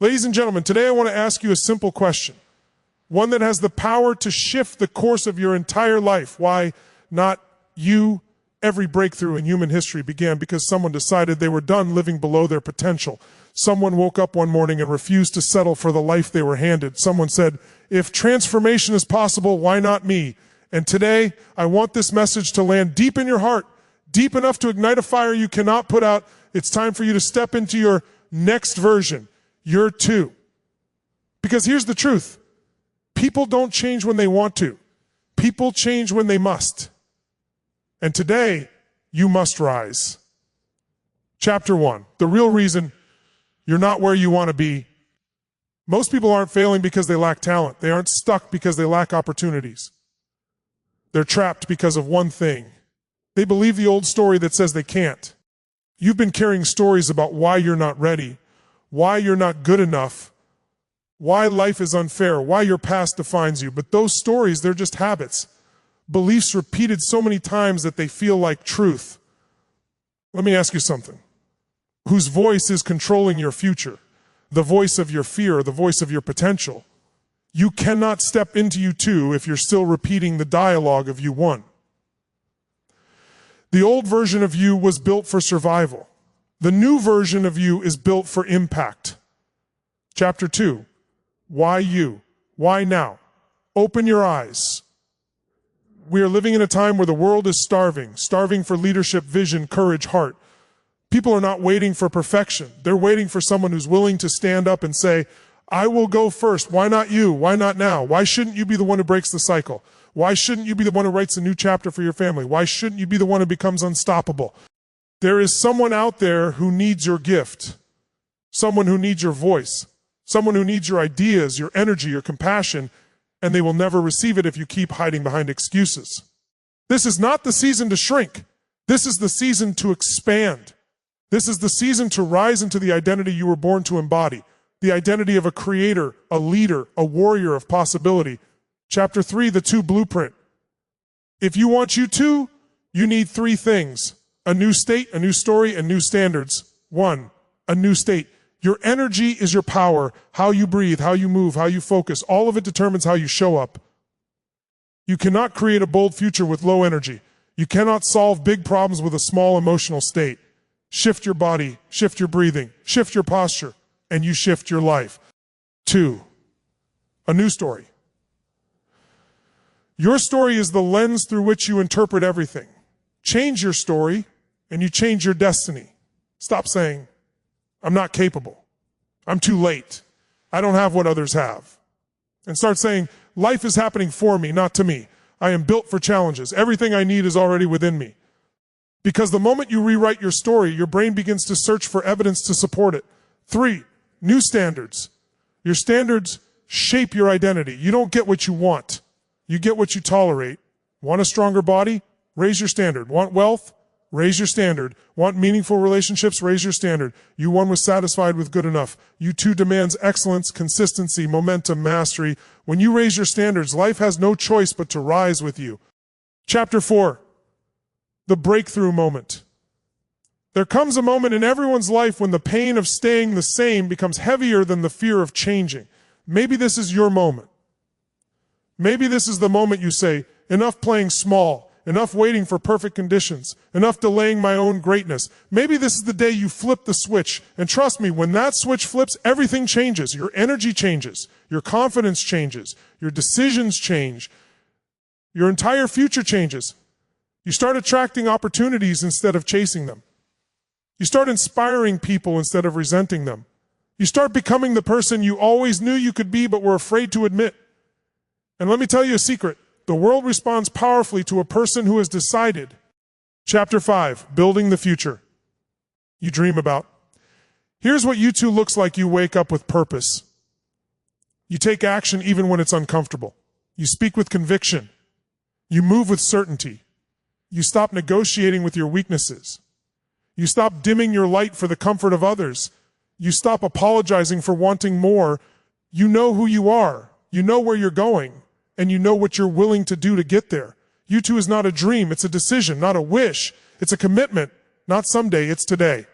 Ladies and gentlemen, today I want to ask you a simple question, one that has the power to shift the course of your entire life. Why not you? Every breakthrough in human history began because someone decided they were done living below their potential. Someone woke up one morning and refused to settle for the life they were handed. Someone said, if transformation is possible, why not me? And today, I want this message to land deep in your heart, deep enough to ignite a fire you cannot put out. It's time for you to step into your next version, your two. Because here's the truth. People don't change when they want to. People change when they must. And today, you must rise. Chapter 1, the real reason you're not where you want to be. Most people aren't failing because they lack talent. They aren't stuck because they lack opportunities. They're trapped because of one thing. They believe the old story that says they can't. You've been carrying stories about why you're not ready, why you're not good enough, why life is unfair, why your past defines you. But those stories, they're just habits. Beliefs repeated so many times that they feel like truth. Let me ask you something. Whose voice is controlling your future? The voice of your fear, the voice of your potential. You cannot step into you two if you're still repeating the dialogue of you one. The old version of you was built for survival. The new version of you is built for impact. Chapter 2, why you? Why now? Open your eyes. We are living in a time where the world is starving for leadership, vision, courage, heart. People are not waiting for perfection. They're waiting for someone who's willing to stand up and say, I will go first. Why not you? Why not now? Why shouldn't you be the one who breaks the cycle? Why shouldn't you be the one who writes a new chapter for your family? Why shouldn't you be the one who becomes unstoppable? There is someone out there who needs your gift, someone who needs your voice, someone who needs your ideas, your energy, your compassion, and they will never receive it if you keep hiding behind excuses. This is not the season to shrink. This is the season to expand. This is the season to rise into the identity you were born to embody, the identity of a creator, a leader, a warrior of possibility. Chapter 3, the two blueprint. If you want you to, you need three things: a new state, a new story, and new standards. 1, a new state. Your energy is your power. How you breathe, how you move, how you focus, all of it determines how you show up. You cannot create a bold future with low energy. You cannot solve big problems with a small emotional state. Shift your body, shift your breathing, shift your posture, and you shift your life. 2, a new story. Your story is the lens through which you interpret everything. Change your story, and you change your destiny. Stop saying, I'm not capable. I'm too late. I don't have what others have. And start saying, life is happening for me, not to me. I am built for challenges. Everything I need is already within me. Because the moment you rewrite your story, your brain begins to search for evidence to support it. 3, new standards. Your standards shape your identity. You don't get what you want. You get what you tolerate. Want a stronger body? Raise your standard. Want wealth? Raise your standard. Want meaningful relationships? Raise your standard. You one was satisfied with good enough. You two demands excellence, consistency, momentum, mastery. When you raise your standards, life has no choice but to rise with you. Chapter 4, the breakthrough moment. There comes a moment in everyone's life when the pain of staying the same becomes heavier than the fear of changing. Maybe this is your moment. Maybe this is the moment you say, enough playing small. Enough waiting for perfect conditions. Enough delaying my own greatness. Maybe this is the day you flip the switch. And trust me, when that switch flips, everything changes. Your energy changes. Your confidence changes. Your decisions change. Your entire future changes. You start attracting opportunities instead of chasing them. You start inspiring people instead of resenting them. You start becoming the person you always knew you could be but were afraid to admit. And let me tell you a secret. The world responds powerfully to a person who has decided. Chapter 5, building the future you dream about. Here's what you two looks like you wake up with purpose. You take action even when it's uncomfortable. You speak with conviction. You move with certainty. You stop negotiating with your weaknesses. You stop dimming your light for the comfort of others. You stop apologizing for wanting more. You know who you are. You know where you're going. And you know what you're willing to do to get there. You two is not a dream, it's a decision, not a wish. It's a commitment, not someday, it's today.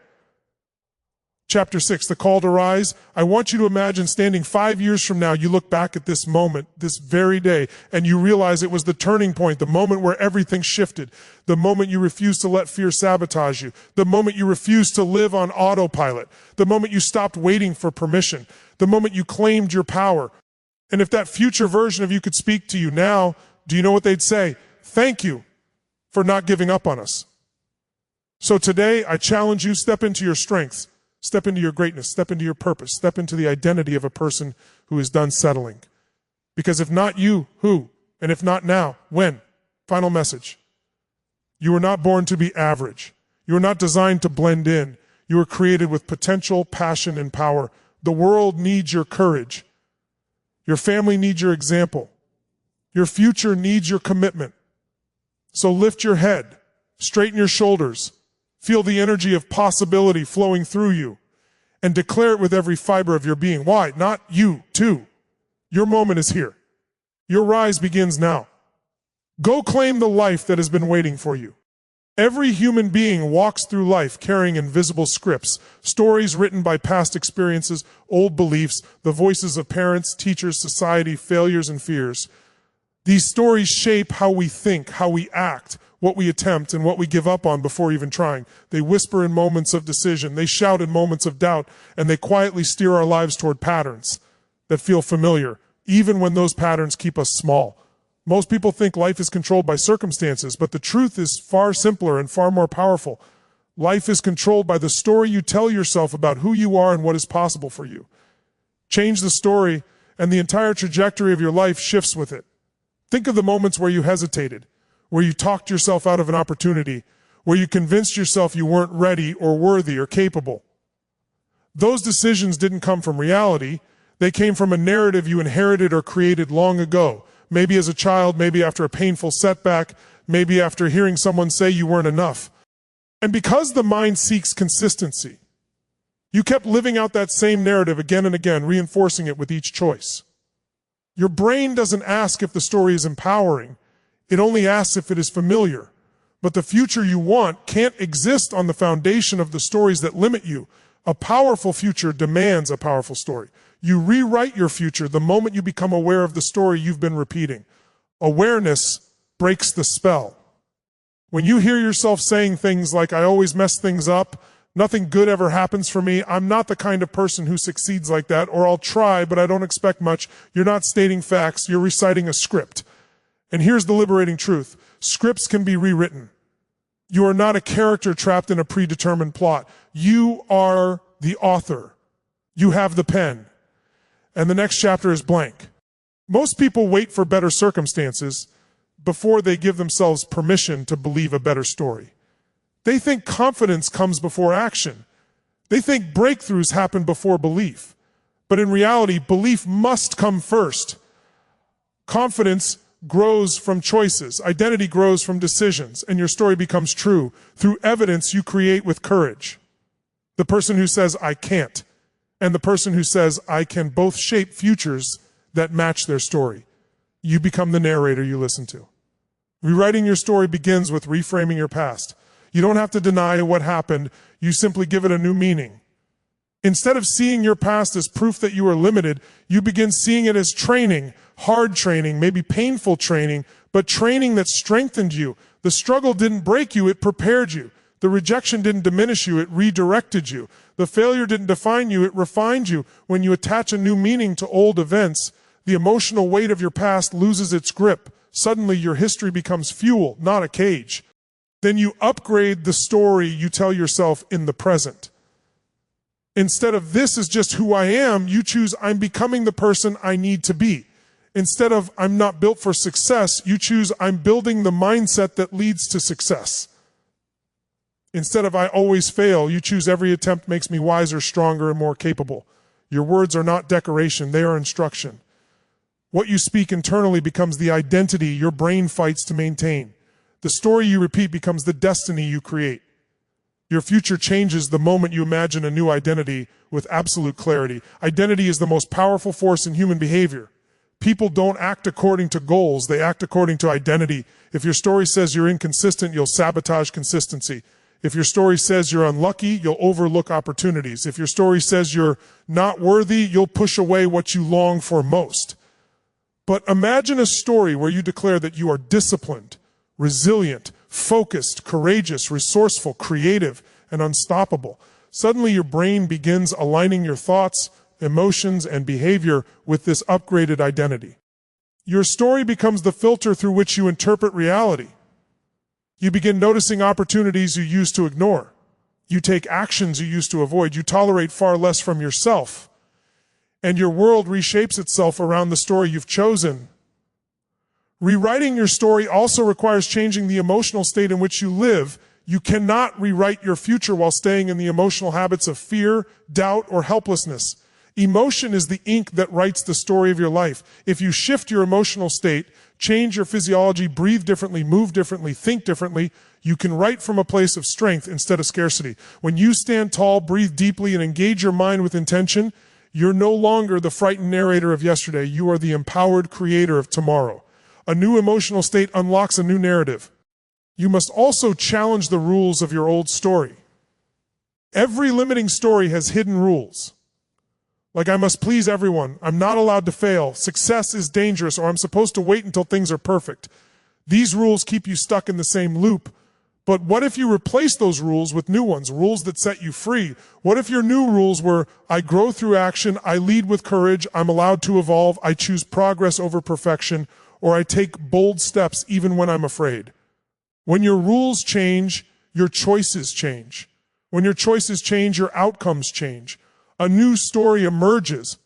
Chapter 6, the call to rise. I want you to imagine standing 5 years from now, you look back at this moment, this very day, and you realize it was the turning point, the moment where everything shifted, the moment you refused to let fear sabotage you, the moment you refused to live on autopilot, the moment you stopped waiting for permission, the moment you claimed your power. And if that future version of you could speak to you now, do you know what they'd say? Thank you for not giving up on us. So today, I challenge you, step into your strengths. Step into your greatness, step into your purpose, step into the identity of a person who is done settling. Because if not you, who? And if not now, when? Final message. You were not born to be average. You were not designed to blend in. You were created with potential, passion, and power. The world needs your courage. Your family needs your example. Your future needs your commitment. So lift your head, straighten your shoulders, feel the energy of possibility flowing through you, and declare it with every fiber of your being. Why? Not you, too. Your moment is here. Your rise begins now. Go claim the life that has been waiting for you. Every human being walks through life carrying invisible scripts, stories written by past experiences, old beliefs, the voices of parents, teachers, society, failures, and fears. These stories shape how we think, how we act, what we attempt, and what we give up on before even trying. They whisper in moments of decision, they shout in moments of doubt, and they quietly steer our lives toward patterns that feel familiar, even when those patterns keep us small. Most people think life is controlled by circumstances, but the truth is far simpler and far more powerful. Life is controlled by the story you tell yourself about who you are and what is possible for you. Change the story, and the entire trajectory of your life shifts with it. Think of the moments where you hesitated, where you talked yourself out of an opportunity, where you convinced yourself you weren't ready or worthy or capable. Those decisions didn't come from reality. They came from a narrative you inherited or created long ago, maybe as a child, maybe after a painful setback, maybe after hearing someone say you weren't enough. And because the mind seeks consistency, you kept living out that same narrative again and again, reinforcing it with each choice. Your brain doesn't ask if the story is empowering. It only asks if it is familiar. But the future you want can't exist on the foundation of the stories that limit you. A powerful future demands a powerful story. You rewrite your future the moment you become aware of the story you've been repeating. Awareness breaks the spell. When you hear yourself saying things like, I always mess things up, nothing good ever happens for me, I'm not the kind of person who succeeds like that, or I'll try, but I don't expect much, you're not stating facts, you're reciting a script. And here's the liberating truth. Scripts can be rewritten. You are not a character trapped in a predetermined plot. You are the author. You have the pen. And the next chapter is blank. Most people wait for better circumstances before they give themselves permission to believe a better story. They think confidence comes before action. They think breakthroughs happen before belief. But in reality, belief must come first. Confidence grows from choices. Identity grows from decisions, and your story becomes true through evidence you create with courage. The person who says, I can't, and the person who says, I can, both shape futures that match their story. You become the narrator you listen to. Rewriting your story begins with reframing your past. You don't have to deny what happened. You simply give it a new meaning. Instead of seeing your past as proof that you are limited, you begin seeing it as training, hard training, maybe painful training, but training that strengthened you. The struggle didn't break you, it prepared you. The rejection didn't diminish you, it redirected you. The failure didn't define you, it refined you. When you attach a new meaning to old events, the emotional weight of your past loses its grip. Suddenly your history becomes fuel, not a cage. Then you upgrade the story you tell yourself in the present. Instead of this is just who I am, you choose I'm becoming the person I need to be. Instead of I'm not built for success, you choose I'm building the mindset that leads to success. Instead of I always fail, you choose every attempt makes me wiser, stronger, and more capable. Your words are not decoration, they are instruction. What you speak internally becomes the identity your brain fights to maintain. The story you repeat becomes the destiny you create. Your future changes the moment you imagine a new identity with absolute clarity. Identity is the most powerful force in human behavior. People don't act according to goals, they act according to identity. If your story says you're inconsistent, you'll sabotage consistency. If your story says you're unlucky, you'll overlook opportunities. If your story says you're not worthy, you'll push away what you long for most. But imagine a story where you declare that you are disciplined, resilient, focused, courageous, resourceful, creative, and unstoppable. Suddenly your brain begins aligning your thoughts, emotions, and behavior with this upgraded identity. Your story becomes the filter through which you interpret reality. You begin noticing opportunities you used to ignore. You take actions you used to avoid. You tolerate far less from yourself. And your world reshapes itself around the story you've chosen. Rewriting your story also requires changing the emotional state in which you live. You cannot rewrite your future while staying in the emotional habits of fear, doubt, or helplessness. Emotion is the ink that writes the story of your life. If you shift your emotional state, change your physiology, breathe differently, move differently, think differently, you can write from a place of strength instead of scarcity. When you stand tall, breathe deeply, and engage your mind with intention, you're no longer the frightened narrator of yesterday. You are the empowered creator of tomorrow. A new emotional state unlocks a new narrative. You must also challenge the rules of your old story. Every limiting story has hidden rules. Like, I must please everyone, I'm not allowed to fail, success is dangerous, or I'm supposed to wait until things are perfect. These rules keep you stuck in the same loop. But what if you replace those rules with new ones, rules that set you free? What if your new rules were, I grow through action, I lead with courage, I'm allowed to evolve, I choose progress over perfection, or I take bold steps even when I'm afraid? When your rules change, your choices change. When your choices change, your outcomes change. A new story emerges.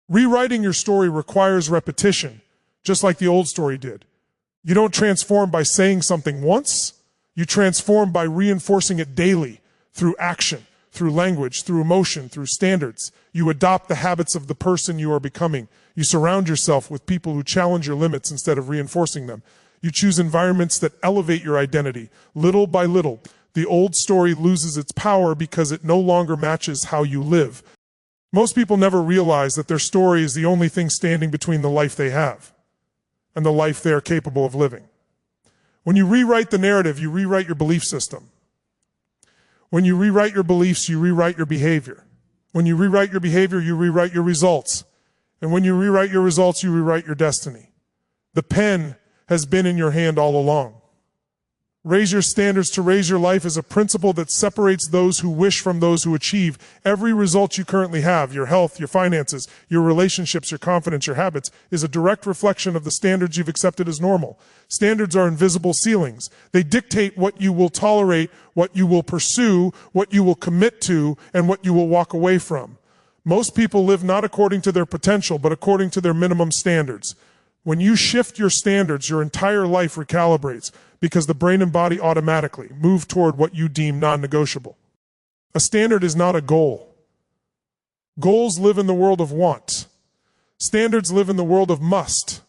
Rewriting your story requires repetition, just like the old story did. You don't transform by saying something once. You transform by reinforcing it daily, through action, through language, through emotion, through standards. You adopt the habits of the person you are becoming. You surround yourself with people who challenge your limits instead of reinforcing them. You choose environments that elevate your identity, little by little. The old story loses its power because it no longer matches how you live. Most people never realize that their story is the only thing standing between the life they have and the life they are capable of living. When you rewrite the narrative, you rewrite your belief system. When you rewrite your beliefs, you rewrite your behavior. When you rewrite your behavior, you rewrite your results. And when you rewrite your results, you rewrite your destiny. The pen has been in your hand all along. Raise your standards to raise your life is a principle that separates those who wish from those who achieve. Every result you currently have, your health, your finances, your relationships, your confidence, your habits, is a direct reflection of the standards you've accepted as normal. Standards are invisible ceilings. They dictate what you will tolerate, what you will pursue, what you will commit to, and what you will walk away from. Most people live not according to their potential, but according to their minimum standards. When you shift your standards, your entire life recalibrates, because the brain and body automatically move toward what you deem non-negotiable. A standard is not a goal. Goals live in the world of want. Standards live in the world of must.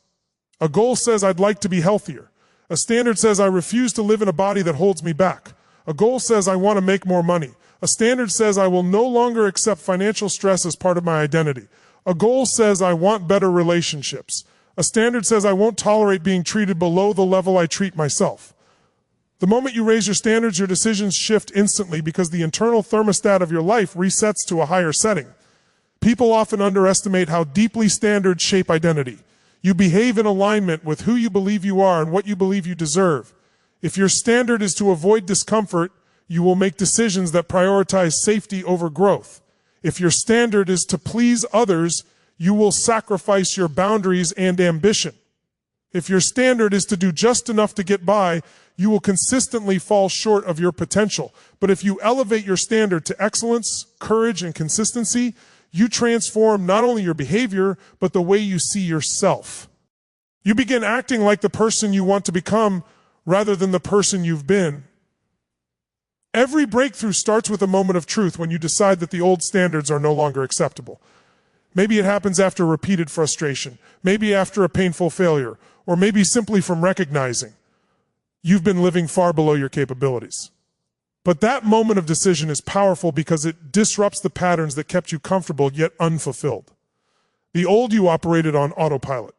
A goal says, I'd like to be healthier. A standard says, I refuse to live in a body that holds me back. A goal says, I want to make more money. A standard says, I will no longer accept financial stress as part of my identity. A goal says, I want better relationships. A standard says I won't tolerate being treated below the level I treat myself. The moment you raise your standards, your decisions shift instantly because the internal thermostat of your life resets to a higher setting. People often underestimate how deeply standards shape identity. You behave in alignment with who you believe you are and what you believe you deserve. If your standard is to avoid discomfort, you will make decisions that prioritize safety over growth. If your standard is to please others, you will sacrifice your boundaries and ambition. If your standard is to do just enough to get by, you will consistently fall short of your potential. But if you elevate your standard to excellence, courage, and consistency, you transform not only your behavior, but the way you see yourself. You begin acting like the person you want to become rather than the person you've been. Every breakthrough starts with a moment of truth when you decide that the old standards are no longer acceptable. Maybe it happens after repeated frustration, maybe after a painful failure, or maybe simply from recognizing you've been living far below your capabilities. But that moment of decision is powerful because it disrupts the patterns that kept you comfortable yet unfulfilled. The old you operated on autopilot.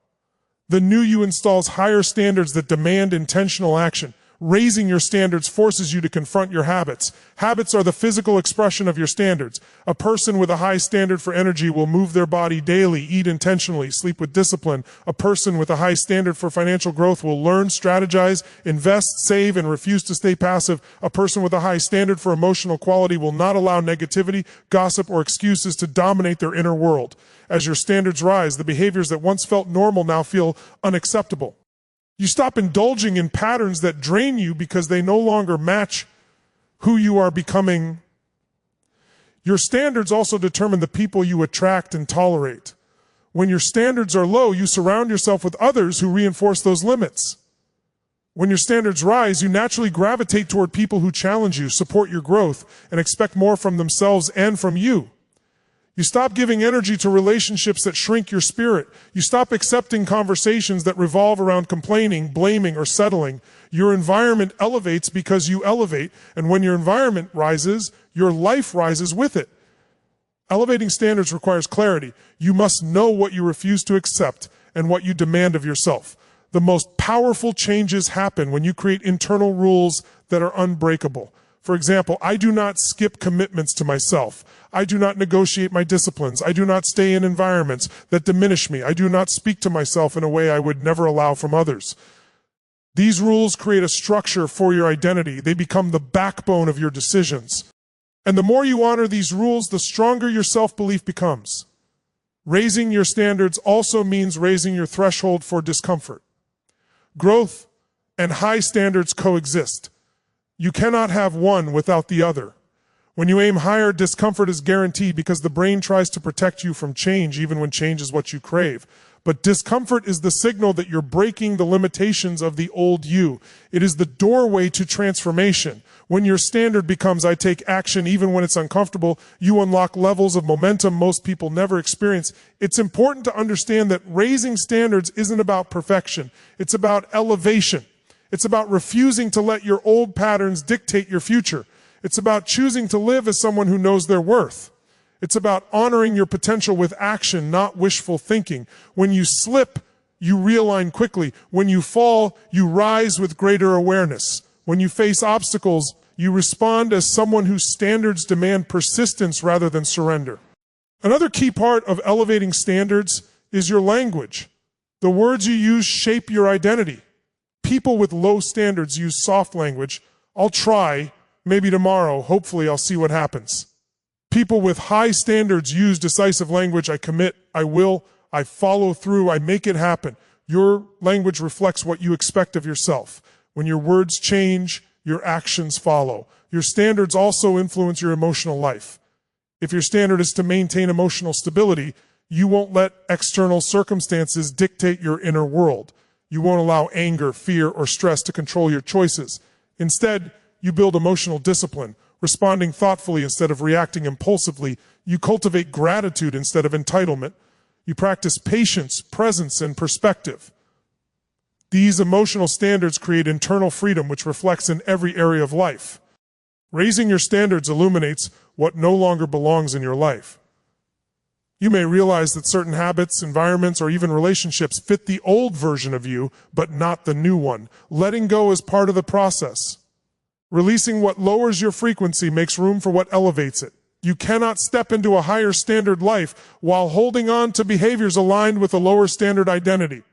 The new you installs higher standards that demand intentional action. Raising your standards forces you to confront your habits. Habits are the physical expression of your standards. A person with a high standard for energy will move their body daily, eat intentionally, sleep with discipline. A person with a high standard for financial growth will learn, strategize, invest, save, and refuse to stay passive. A person with a high standard for emotional quality will not allow negativity, gossip, or excuses to dominate their inner world. As your standards rise, the behaviors that once felt normal now feel unacceptable. You stop indulging in patterns that drain you because they no longer match who you are becoming. Your standards also determine the people you attract and tolerate. When your standards are low, you surround yourself with others who reinforce those limits. When your standards rise, you naturally gravitate toward people who challenge you, support your growth, and expect more from themselves and from you. You stop giving energy to relationships that shrink your spirit. You stop accepting conversations that revolve around complaining, blaming, or settling. Your environment elevates because you elevate, and when your environment rises, your life rises with it. Elevating standards requires clarity. You must know what you refuse to accept and what you demand of yourself. The most powerful changes happen when you create internal rules that are unbreakable. For example, I do not skip commitments to myself. I do not negotiate my disciplines. I do not stay in environments that diminish me. I do not speak to myself in a way I would never allow from others. These rules create a structure for your identity. They become the backbone of your decisions. And the more you honor these rules, the stronger your self-belief becomes. Raising your standards also means raising your threshold for discomfort. Growth and high standards coexist. You cannot have one without the other. When you aim higher, discomfort is guaranteed because the brain tries to protect you from change even when change is what you crave. But discomfort is the signal that you're breaking the limitations of the old you. It is the doorway to transformation. When your standard becomes, I take action even when it's uncomfortable, you unlock levels of momentum most people never experience. It's important to understand that raising standards isn't about perfection. It's about elevation. It's about refusing to let your old patterns dictate your future. It's about choosing to live as someone who knows their worth. It's about honoring your potential with action, not wishful thinking. When you slip, you realign quickly. When you fall, you rise with greater awareness. When you face obstacles, you respond as someone whose standards demand persistence rather than surrender. Another key part of elevating standards is your language. The words you use shape your identity. People with low standards use soft language. I'll try, maybe tomorrow, hopefully I'll see what happens. People with high standards use decisive language. I commit, I will, I follow through, I make it happen. Your language reflects what you expect of yourself. When your words change, your actions follow. Your standards also influence your emotional life. If your standard is to maintain emotional stability, you won't let external circumstances dictate your inner world. You won't allow anger, fear, or stress to control your choices. Instead, you build emotional discipline, responding thoughtfully instead of reacting impulsively. You cultivate gratitude instead of entitlement. You practice patience, presence, and perspective. These emotional standards create internal freedom, which reflects in every area of life. Raising your standards illuminates what no longer belongs in your life. You may realize that certain habits, environments, or even relationships fit the old version of you, but not the new one. Letting go is part of the process. Releasing what lowers your frequency makes room for what elevates it. You cannot step into a higher standard life while holding on to behaviors aligned with a lower standard identity.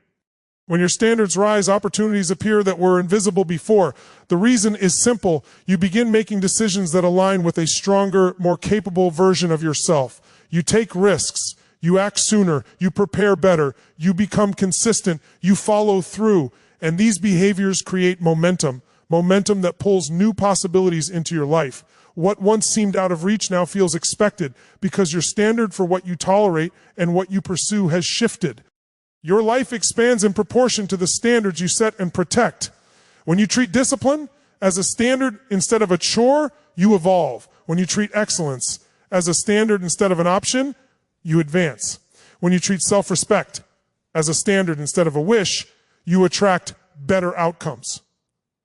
When your standards rise, opportunities appear that were invisible before. The reason is simple. You begin making decisions that align with a stronger, more capable version of yourself. You take risks, you act sooner, you prepare better, you become consistent, you follow through, and these behaviors create momentum that pulls new possibilities into your life. What once seemed out of reach now feels expected because your standard for what you tolerate and what you pursue has shifted. Your life expands in proportion to the standards you set and protect. When you treat discipline as a standard instead of a chore, you evolve. When you treat excellence as a standard instead of an option, you advance. When you treat self-respect as a standard instead of a wish, you attract better outcomes.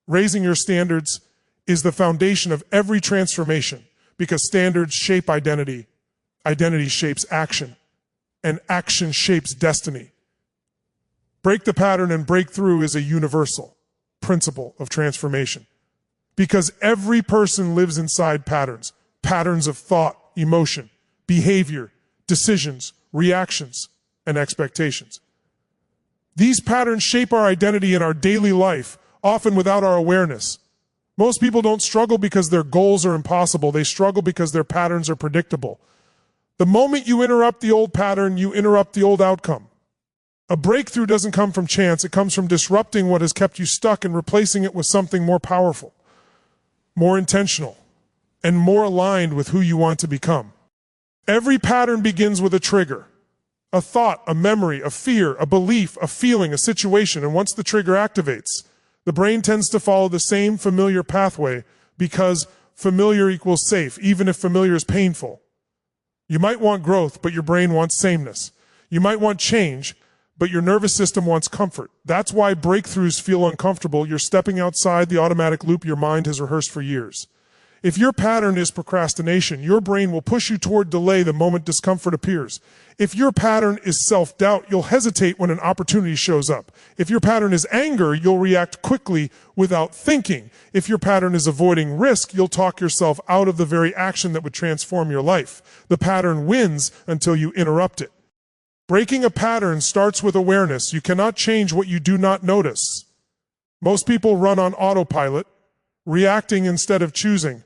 Raising your standards is the foundation of every transformation because standards shape identity. Identity shapes action, and action shapes destiny. Break the pattern and break through is a universal principle of transformation. Because every person lives inside patterns, patterns of thought, emotion, behavior, decisions, reactions, and expectations. These patterns shape our identity in our daily life, often without our awareness. Most people don't struggle because their goals are impossible. They struggle because their patterns are predictable. The moment you interrupt the old pattern, you interrupt the old outcome. A breakthrough doesn't come from chance. It comes from disrupting what has kept you stuck and replacing it with something more powerful, more intentional, and more aligned with who you want to become. Every pattern begins with a trigger. A thought, a memory, a fear, a belief, a feeling, a situation, and once the trigger activates, the brain tends to follow the same familiar pathway because familiar equals safe, even if familiar is painful. You might want growth, but your brain wants sameness. You might want change, but your nervous system wants comfort. That's why breakthroughs feel uncomfortable. You're stepping outside the automatic loop your mind has rehearsed for years. If your pattern is procrastination, your brain will push you toward delay the moment discomfort appears. If your pattern is self-doubt, you'll hesitate when an opportunity shows up. If your pattern is anger, you'll react quickly without thinking. If your pattern is avoiding risk, you'll talk yourself out of the very action that would transform your life. The pattern wins until you interrupt it. Breaking a pattern starts with awareness. You cannot change what you do not notice. Most people run on autopilot, reacting instead of choosing.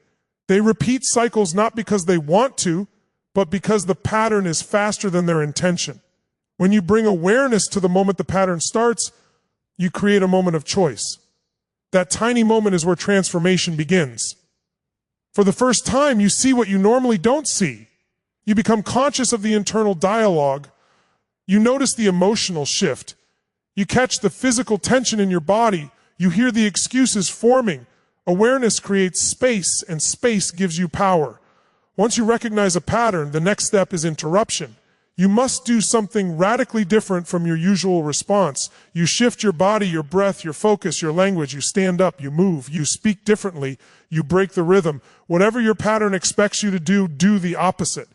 They repeat cycles not because they want to, but because the pattern is faster than their intention. When you bring awareness to the moment the pattern starts, you create a moment of choice. That tiny moment is where transformation begins. For the first time, you see what you normally don't see. You become conscious of the internal dialogue. You notice the emotional shift. You catch the physical tension in your body. You hear the excuses forming. Awareness creates space, and space gives you power. Once you recognize a pattern, the next step is interruption. You must do something radically different from your usual response. You shift your body, your breath, your focus, your language. You stand up, you move, you speak differently, you break the rhythm. Whatever your pattern expects you to do, do the opposite.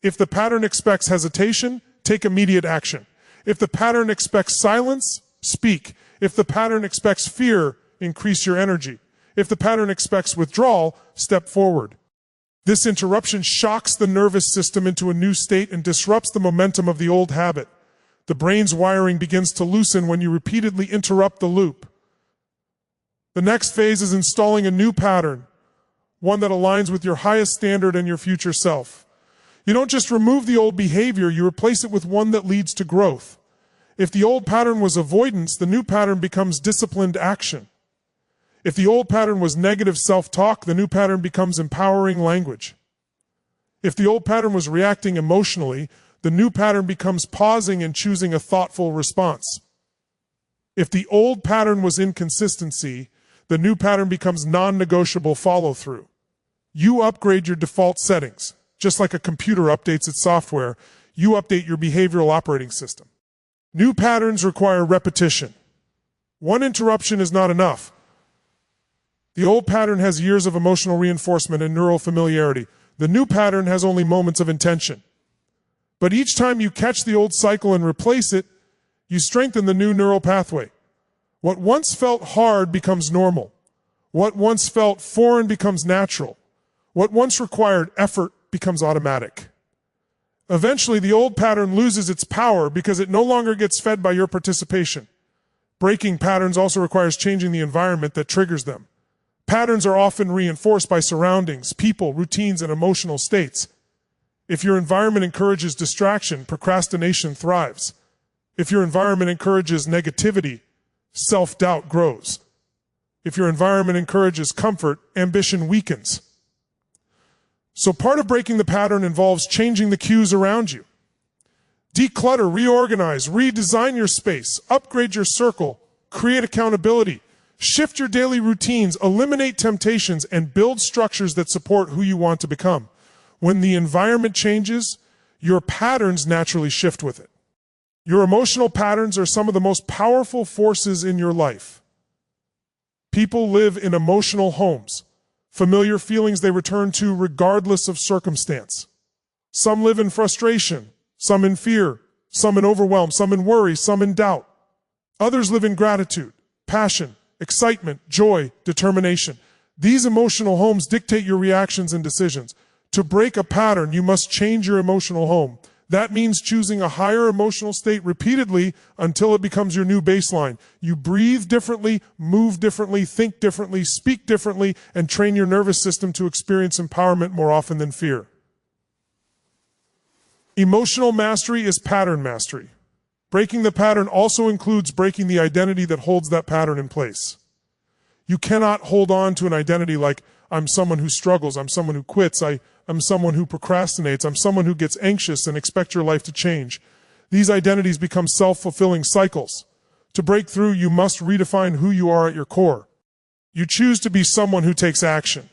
If the pattern expects hesitation, take immediate action. If the pattern expects silence, speak. If the pattern expects fear, increase your energy. If the pattern expects withdrawal, step forward. This interruption shocks the nervous system into a new state and disrupts the momentum of the old habit. The brain's wiring begins to loosen when you repeatedly interrupt the loop. The next phase is installing a new pattern, one that aligns with your highest standard and your future self. You don't just remove the old behavior, you replace it with one that leads to growth. If the old pattern was avoidance, the new pattern becomes disciplined action. If the old pattern was negative self-talk, the new pattern becomes empowering language. If the old pattern was reacting emotionally, the new pattern becomes pausing and choosing a thoughtful response. If the old pattern was inconsistency, the new pattern becomes non-negotiable follow-through. You upgrade your default settings. Just like a computer updates its software, you update your behavioral operating system. New patterns require repetition. One interruption is not enough. The old pattern has years of emotional reinforcement and neural familiarity. The new pattern has only moments of intention. But each time you catch the old cycle and replace it, you strengthen the new neural pathway. What once felt hard becomes normal. What once felt foreign becomes natural. What once required effort becomes automatic. Eventually, the old pattern loses its power because it no longer gets fed by your participation. Breaking patterns also requires changing the environment that triggers them. Patterns are often reinforced by surroundings, people, routines, and emotional states. If your environment encourages distraction, procrastination thrives. If your environment encourages negativity, self-doubt grows. If your environment encourages comfort, ambition weakens. So part of breaking the pattern involves changing the cues around you. Declutter, reorganize, redesign your space, upgrade your circle, create accountability. Shift your daily routines, eliminate temptations, and build structures that support who you want to become. When the environment changes, your patterns naturally shift with it. Your emotional patterns are some of the most powerful forces in your life. People live in emotional homes, familiar feelings they return to regardless of circumstance. Some live in frustration, some in fear, some in overwhelm, some in worry, some in doubt. Others live in gratitude, passion, excitement, joy, determination. These emotional homes dictate your reactions and decisions. To break a pattern, you must change your emotional home. That means choosing a higher emotional state repeatedly until it becomes your new baseline. You breathe differently, move differently, think differently, speak differently, and train your nervous system to experience empowerment more often than fear. Emotional mastery is pattern mastery. Breaking the pattern also includes breaking the identity that holds that pattern in place. You cannot hold on to an identity like, I'm someone who struggles, I'm someone who quits, I'm someone who procrastinates, I'm someone who gets anxious and expect your life to change. These identities become self-fulfilling cycles. To break through, you must redefine who you are at your core. You choose to be someone who takes action,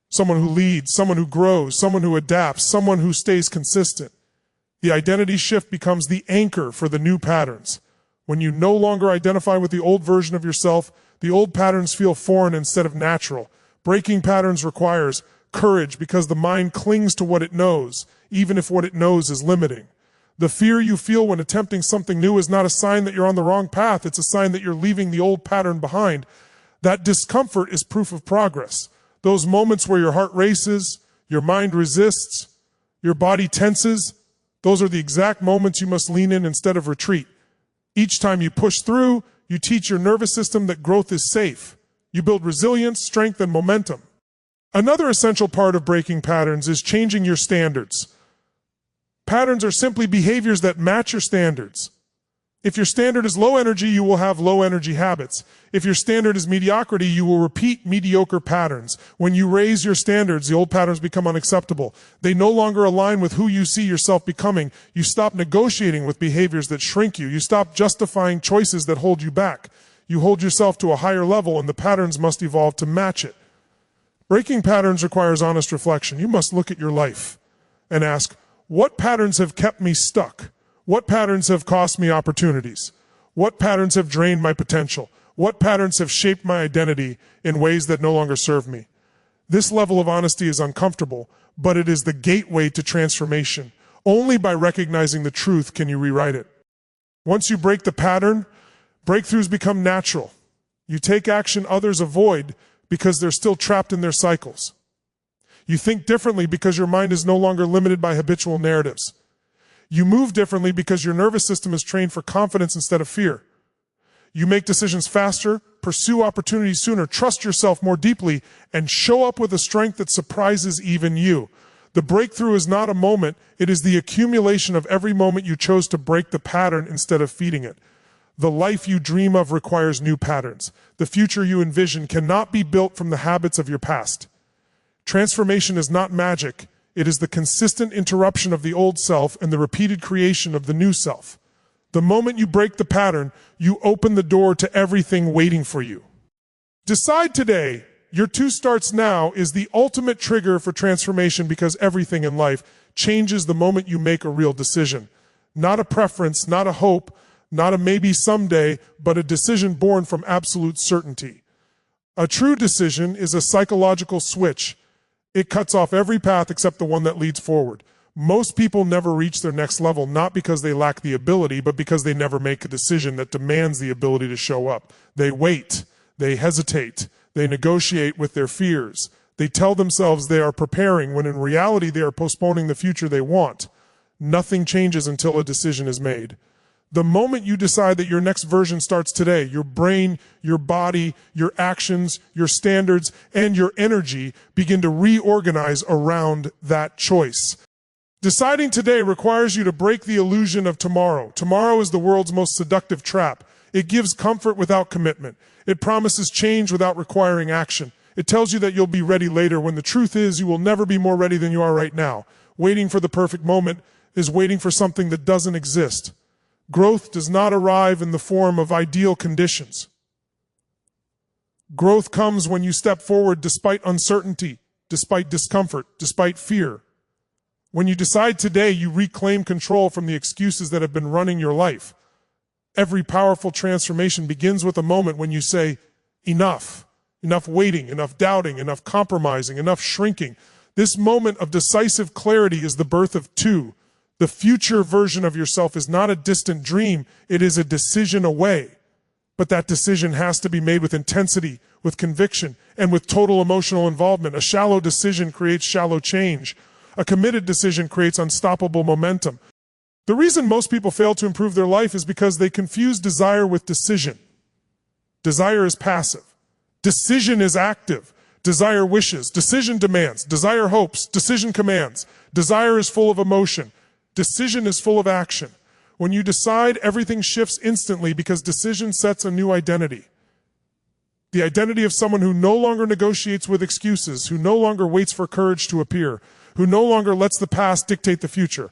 someone who leads, someone who grows, someone who adapts, someone who stays consistent. The identity shift becomes the anchor for the new patterns. When you no longer identify with the old version of yourself, the old patterns feel foreign instead of natural. Breaking patterns requires courage because the mind clings to what it knows, even if what it knows is limiting. The fear you feel when attempting something new is not a sign that you're on the wrong path. It's a sign that you're leaving the old pattern behind. That discomfort is proof of progress. Those moments where your heart races, your mind resists, your body tenses, those are the exact moments you must lean in instead of retreat. Each time you push through, you teach your nervous system that growth is safe. You build resilience, strength, and momentum. Another essential part of breaking patterns is changing your standards. Patterns are simply behaviors that match your standards. If your standard is low energy, you will have low energy habits. If your standard is mediocrity, you will repeat mediocre patterns. When you raise your standards, the old patterns become unacceptable. They no longer align with who you see yourself becoming. You stop negotiating with behaviors that shrink you. You stop justifying choices that hold you back. You hold yourself to a higher level, and the patterns must evolve to match it. Breaking patterns requires honest reflection. You must look at your life and ask, what patterns have kept me stuck? What patterns have cost me opportunities? What patterns have drained my potential? What patterns have shaped my identity in ways that no longer serve me? This level of honesty is uncomfortable, but it is the gateway to transformation. Only by recognizing the truth can you rewrite it. Once you break the pattern, breakthroughs become natural. You take action others avoid because they're still trapped in their cycles. You think differently because your mind is no longer limited by habitual narratives. You move differently because your nervous system is trained for confidence instead of fear. You make decisions faster, pursue opportunities sooner, trust yourself more deeply, and show up with a strength that surprises even you. The breakthrough is not a moment, it is the accumulation of every moment you chose to break the pattern instead of feeding it. The life you dream of requires new patterns. The future you envision cannot be built from the habits of your past. Transformation is not magic. It is the consistent interruption of the old self and the repeated creation of the new self. The moment you break the pattern, you open the door to everything waiting for you. Decide today. Your 2 starts now is the ultimate trigger for transformation because everything in life changes the moment you make a real decision. Not a preference, not a hope, not a maybe someday, but a decision born from absolute certainty. A true decision is a psychological switch. It cuts off every path except the one that leads forward. Most people never reach their next level, not because they lack the ability, but because they never make a decision that demands the ability to show up. They wait, they hesitate, they negotiate with their fears. They tell themselves they are preparing when in reality they are postponing the future they want. Nothing changes until a decision is made. The moment you decide that your next version starts today, your brain, your body, your actions, your standards, and your energy begin to reorganize around that choice. Deciding today requires you to break the illusion of tomorrow. Tomorrow is the world's most seductive trap. It gives comfort without commitment. It promises change without requiring action. It tells you that you'll be ready later when the truth is you will never be more ready than you are right now. Waiting for the perfect moment is waiting for something that doesn't exist. Growth does not arrive in the form of ideal conditions. Growth comes when you step forward despite uncertainty, despite discomfort, despite fear. When you decide today, you reclaim control from the excuses that have been running your life. Every powerful transformation begins with a moment when you say, enough. Enough waiting, enough doubting, enough compromising, enough shrinking. This moment of decisive clarity is the birth of 2. The future version of yourself is not a distant dream, it is a decision away. But that decision has to be made with intensity, with conviction, and with total emotional involvement. A shallow decision creates shallow change. A committed decision creates unstoppable momentum. The reason most people fail to improve their life is because they confuse desire with decision. Desire is passive. Decision is active. Desire wishes. Decision demands. Desire hopes. Decision commands. Desire is full of emotion. Decision is full of action. When you decide, everything shifts instantly because decision sets a new identity. The identity of someone who no longer negotiates with excuses, who no longer waits for courage to appear, who no longer lets the past dictate the future.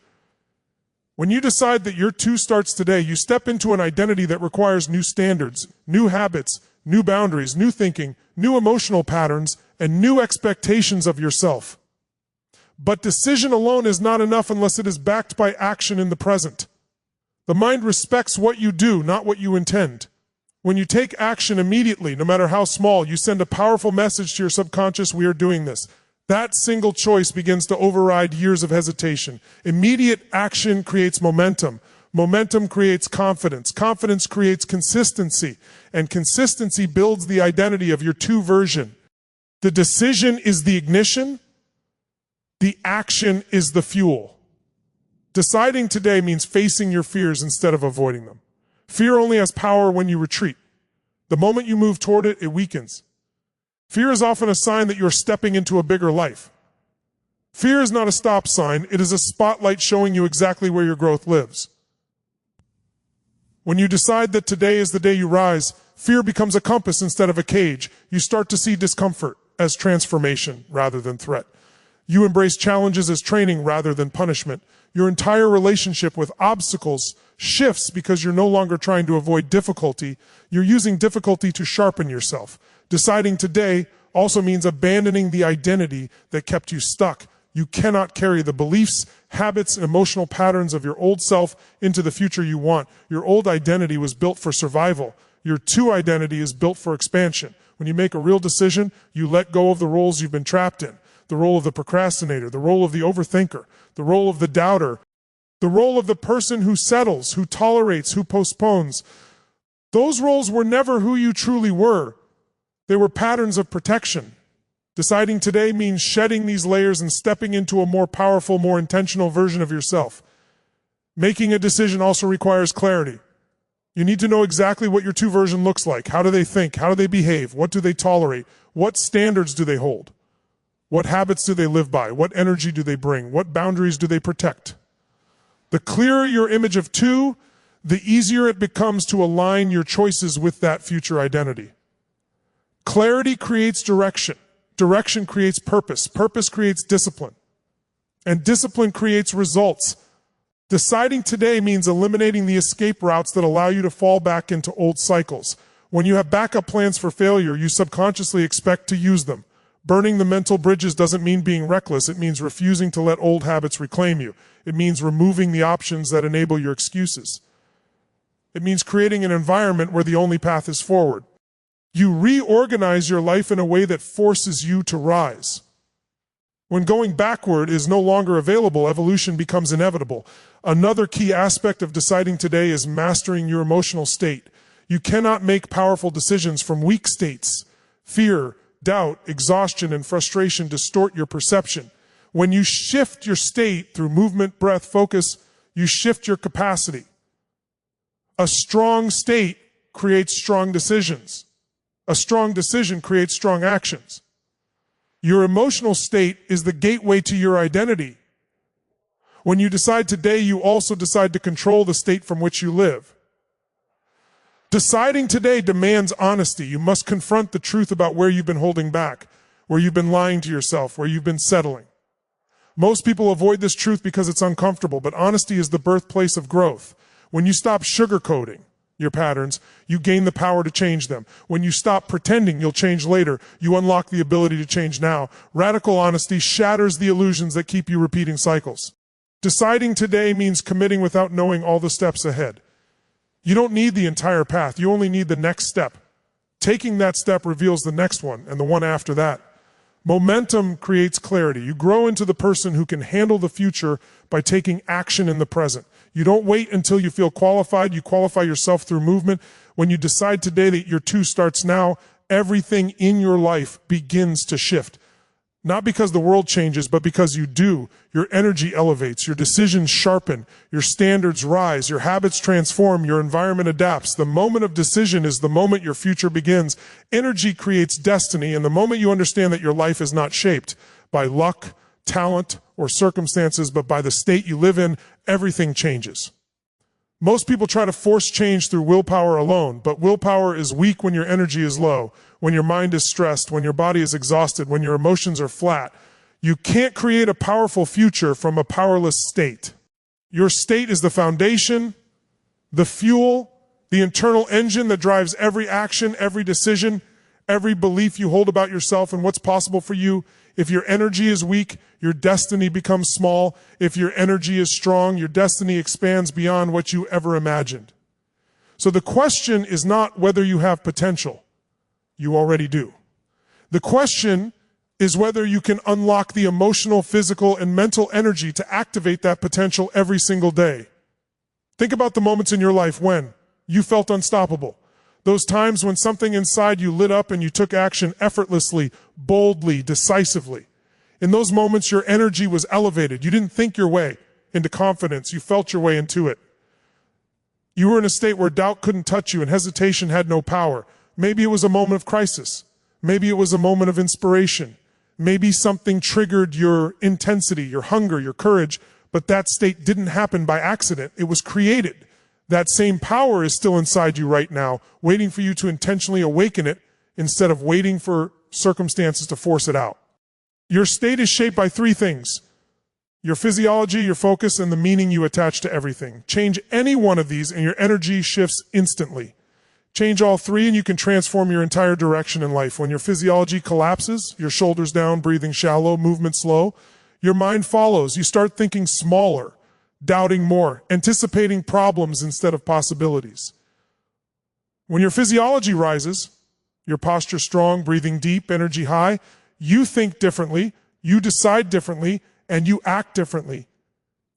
When you decide that your two starts today, you step into an identity that requires new standards, new habits, new boundaries, new thinking, new emotional patterns, and new expectations of yourself. But decision alone is not enough unless it is backed by action in the present. The mind respects what you do, not what you intend. When you take action immediately, no matter how small, you send a powerful message to your subconscious, we are doing this. That single choice begins to override years of hesitation. Immediate action creates momentum. Momentum creates confidence. Confidence creates consistency. And consistency builds the identity of your two version. The decision is the ignition. The action is the fuel. Deciding today means facing your fears instead of avoiding them. Fear only has power when you retreat. The moment you move toward it, it weakens. Fear is often a sign that you're stepping into a bigger life. Fear is not a stop sign. It is a spotlight showing you exactly where your growth lives. When you decide that today is the day you rise, fear becomes a compass instead of a cage. You start to see discomfort as transformation rather than threat. You embrace challenges as training rather than punishment. Your entire relationship with obstacles shifts because you're no longer trying to avoid difficulty. You're using difficulty to sharpen yourself. Deciding today also means abandoning the identity that kept you stuck. You cannot carry the beliefs, habits, and emotional patterns of your old self into the future you want. Your old identity was built for survival. Your two identity is built for expansion. When you make a real decision, you let go of the roles you've been trapped in. The role of the procrastinator, the role of the overthinker, the role of the doubter, the role of the person who settles, who tolerates, who postpones. Those roles were never who you truly were. They were patterns of protection. Deciding today means shedding these layers and stepping into a more powerful, more intentional version of yourself. Making a decision also requires clarity. You need to know exactly what your two version looks like. How do they think? How do they behave? What do they tolerate? What standards do they hold? What habits do they live by? What energy do they bring? What boundaries do they protect? The clearer your image of two, the easier it becomes to align your choices with that future identity. Clarity creates direction. Direction creates purpose. Purpose creates discipline. And discipline creates results. Deciding today means eliminating the escape routes that allow you to fall back into old cycles. When you have backup plans for failure, you subconsciously expect to use them. Burning the mental bridges doesn't mean being reckless. It means refusing to let old habits reclaim you. It means removing the options that enable your excuses. It means creating an environment where the only path is forward. You reorganize your life in a way that forces you to rise. When going backward is no longer available, evolution becomes inevitable. Another key aspect of deciding today is mastering your emotional state. You cannot make powerful decisions from weak states. Fear, doubt, exhaustion, and frustration distort your perception. When you shift your state through movement, breath, focus, you shift your capacity. A strong state creates strong decisions. A strong decision creates strong actions. Your emotional state is the gateway to your identity. When you decide today, you also decide to control the state from which you live. Deciding today demands honesty. You must confront the truth about where you've been holding back, where you've been lying to yourself, where you've been settling. Most people avoid this truth because it's uncomfortable, but honesty is the birthplace of growth. When you stop sugarcoating your patterns, you gain the power to change them. When you stop pretending you'll change later, you unlock the ability to change now. Radical honesty shatters the illusions that keep you repeating cycles. Deciding today means committing without knowing all the steps ahead. You don't need the entire path. You only need the next step. Taking that step reveals the next one and the one after that. Momentum creates clarity. You grow into the person who can handle the future by taking action in the present. You don't wait until you feel qualified. You qualify yourself through movement. When you decide today that your 2 starts now, everything in your life begins to shift. Not because the world changes, but because you do. Your energy elevates, your decisions sharpen, your standards rise, your habits transform, your environment adapts. The moment of decision is the moment your future begins. Energy creates destiny, and the moment you understand that your life is not shaped by luck, talent, or circumstances, but by the state you live in, everything changes. Most people try to force change through willpower alone, but willpower is weak when your energy is low, when your mind is stressed, when your body is exhausted, when your emotions are flat. You can't create a powerful future from a powerless state. Your state is the foundation, the fuel, the internal engine that drives every action, every decision, every belief you hold about yourself and what's possible for you. If your energy is weak, your destiny becomes small. If your energy is strong, your destiny expands beyond what you ever imagined. So the question is not whether you have potential. You already do. The question is whether you can unlock the emotional, physical, and mental energy to activate that potential every single day. Think about the moments in your life when you felt unstoppable. Those times when something inside you lit up and you took action effortlessly, boldly, decisively. In those moments, your energy was elevated. You didn't think your way into confidence. You felt your way into it. You were in a state where doubt couldn't touch you and hesitation had no power. Maybe it was a moment of crisis. Maybe it was a moment of inspiration. Maybe something triggered your intensity, your hunger, your courage, but that state didn't happen by accident. It was created. That same power is still inside you right now, waiting for you to intentionally awaken it instead of waiting for circumstances to force it out. Your state is shaped by 3 things: your physiology, your focus, and the meaning you attach to everything. Change any one of these and your energy shifts instantly. Change all 3 and you can transform your entire direction in life. When your physiology collapses, your shoulders down, breathing shallow, movement slow, your mind follows. You start thinking smaller, doubting more, anticipating problems instead of possibilities. When your physiology rises, your posture strong, breathing deep, energy high, you think differently, you decide differently, and you act differently.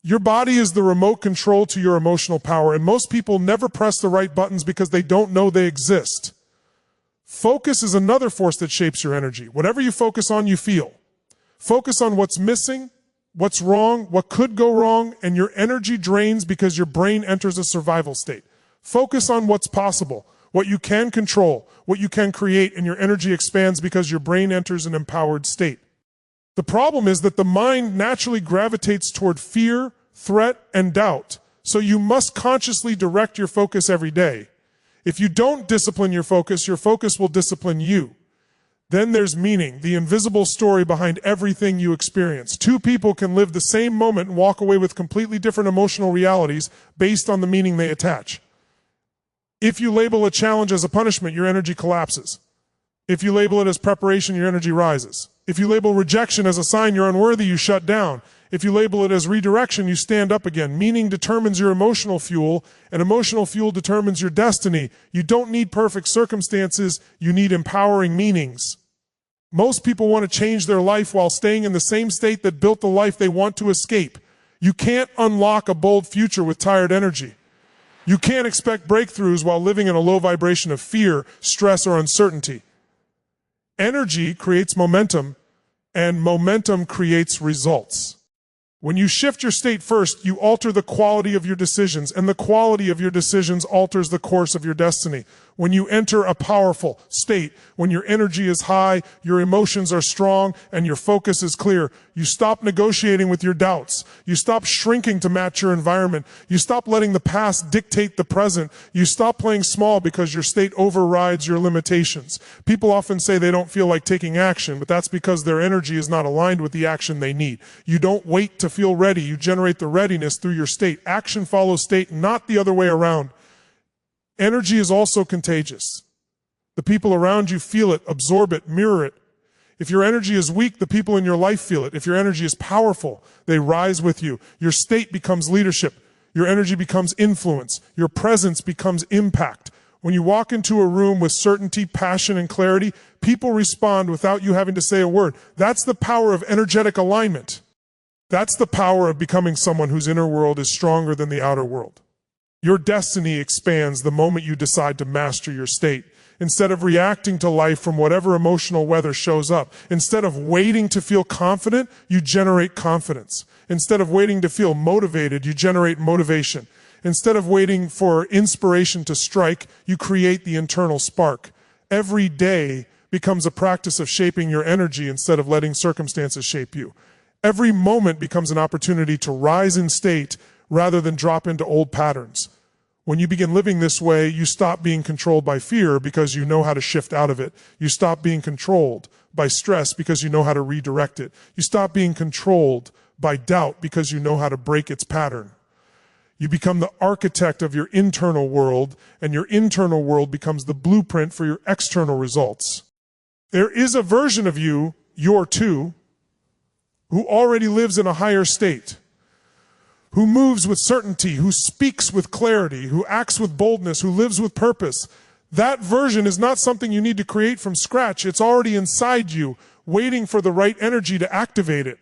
Your body is the remote control to your emotional power, and most people never press the right buttons because they don't know they exist. Focus is another force that shapes your energy. Whatever you focus on, you feel. Focus on what's missing, what's wrong, what could go wrong, and your energy drains because your brain enters a survival state. Focus on what's possible, what you can control, what you can create, and your energy expands because your brain enters an empowered state. The problem is that the mind naturally gravitates toward fear, threat, and doubt, so you must consciously direct your focus every day. If you don't discipline your focus will discipline you. Then there's meaning, the invisible story behind everything you experience. 2 people can live the same moment and walk away with completely different emotional realities based on the meaning they attach. If you label a challenge as a punishment, your energy collapses. If you label it as preparation, your energy rises. If you label rejection as a sign you're unworthy, you shut down. If you label it as redirection, you stand up again. Meaning determines your emotional fuel, and emotional fuel determines your destiny. You don't need perfect circumstances, you need empowering meanings. Most people want to change their life while staying in the same state that built the life they want to escape. You can't unlock a bold future with tired energy. You can't expect breakthroughs while living in a low vibration of fear, stress, or uncertainty. Energy creates momentum, and momentum creates results. When you shift your state first, you alter the quality of your decisions, and the quality of your decisions alters the course of your destiny. When you enter a powerful state, when your energy is high, your emotions are strong, and your focus is clear, you stop negotiating with your doubts. You stop shrinking to match your environment. You stop letting the past dictate the present. You stop playing small because your state overrides your limitations. People often say they don't feel like taking action, but that's because their energy is not aligned with the action they need. You don't wait to feel ready. You generate the readiness through your state. Action follows state, not the other way around. Energy is also contagious. The people around you feel it, absorb it, mirror it. If your energy is weak, the people in your life feel it. If your energy is powerful, they rise with you. Your state becomes leadership. Your energy becomes influence. Your presence becomes impact. When you walk into a room with certainty, passion, and clarity, people respond without you having to say a word. That's the power of energetic alignment. That's the power of becoming someone whose inner world is stronger than the outer world. Your destiny expands the moment you decide to master your state. Instead of reacting to life from whatever emotional weather shows up, instead of waiting to feel confident, you generate confidence. Instead of waiting to feel motivated, you generate motivation. Instead of waiting for inspiration to strike, you create the internal spark. Every day becomes a practice of shaping your energy instead of letting circumstances shape you. Every moment becomes an opportunity to rise in state rather than drop into old patterns. When you begin living this way, you stop being controlled by fear because you know how to shift out of it. You stop being controlled by stress because you know how to redirect it. You stop being controlled by doubt because you know how to break its pattern. You become the architect of your internal world, and your internal world becomes the blueprint for your external results. There is a version of you, your two, who already lives in a higher state, who moves with certainty, who speaks with clarity, who acts with boldness, who lives with purpose. That version is not something you need to create from scratch. It's already inside you, waiting for the right energy to activate it.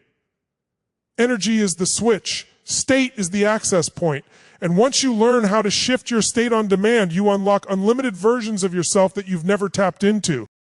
Energy is the switch. State is the access point. And once you learn how to shift your state on demand, you unlock unlimited versions of yourself that you've never tapped into.